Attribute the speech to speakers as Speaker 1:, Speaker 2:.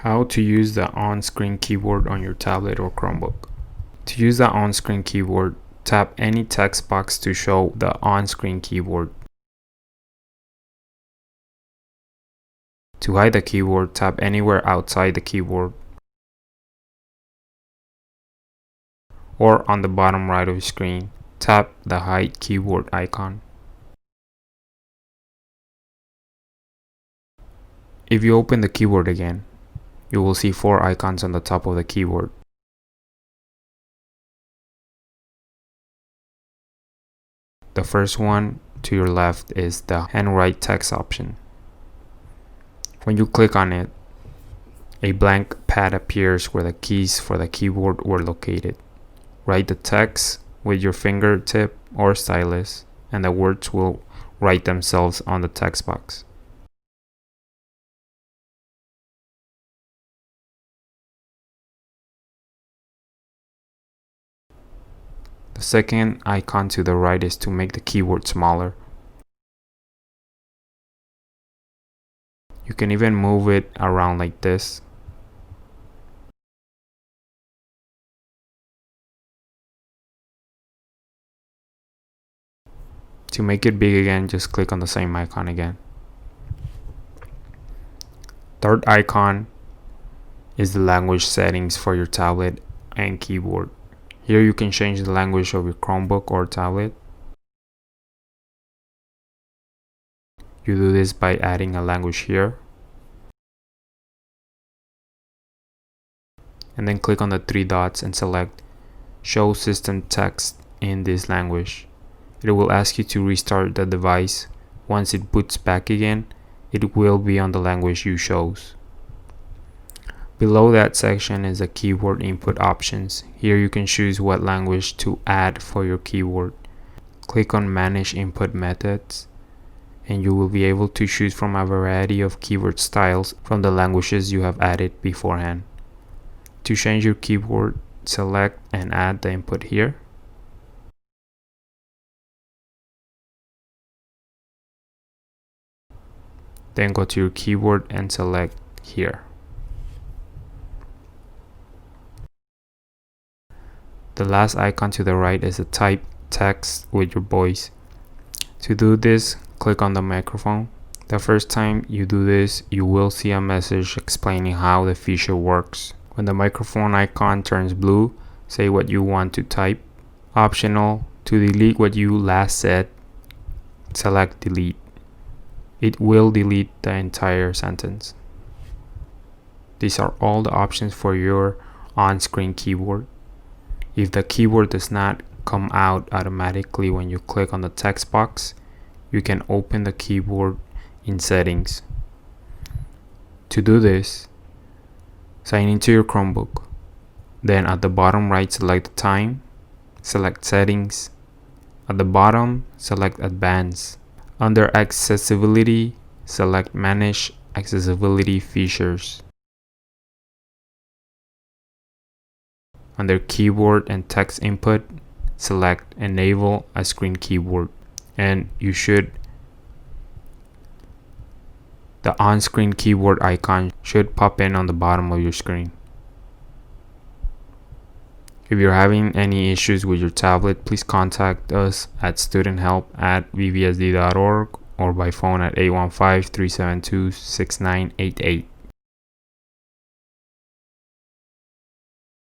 Speaker 1: How to use the on-screen keyboard on your tablet or Chromebook. To use the on-screen keyboard, tap any text box to show the on-screen keyboard. To hide the keyboard, tap anywhere outside the keyboard or on the bottom right of your screen, tap the hide keyboard icon. If you open the keyboard again, you will see 4 icons on the top of the keyboard. The first one to your left is the handwrite text option. When you click on it, a blank pad appears where the keys for the keyboard were located. Write the text with your fingertip or stylus, and the words will write themselves on the text box. The second icon to the right is to make the keyboard smaller. You can even move it around like this. To make it big again, just click on the same icon again. Third icon is the language settings for your tablet and keyboard. Here you can change the language of your Chromebook or tablet. You do this by adding a language here. And then click on the 3 dots and select Show System Text in this language. It will ask you to restart the device. Once it boots back again, it will be on the language you chose. Below that section is the keyboard input options. Here you can choose what language to add for your keyboard. Click on Manage Input Methods, and you will be able to choose from a variety of keyboard styles from the languages you have added beforehand. To change your keyboard, select and add the input here. Then go to your keyboard and select here. The last icon to the right is to type text with your voice. To do this, click on the microphone. The first time you do this, you will see a message explaining how the feature works. When the microphone icon turns blue, say what you want to type. Optional, to delete what you last said, select delete. It will delete the entire sentence. These are all the options for your on-screen keyboard. If the keyboard does not come out automatically when you click on the text box, you can open the keyboard in settings. To do this, sign into your Chromebook. Then at the bottom right, select the time, select settings. At the bottom, select advanced. Under accessibility, select manage accessibility features. Under keyboard and text input, select enable a screen keyboard, and the on-screen keyboard icon should pop in on the bottom of your screen. If you're having any issues with your tablet, please contact us at studenthelp@vvsd.org or by phone at 815-372-6988.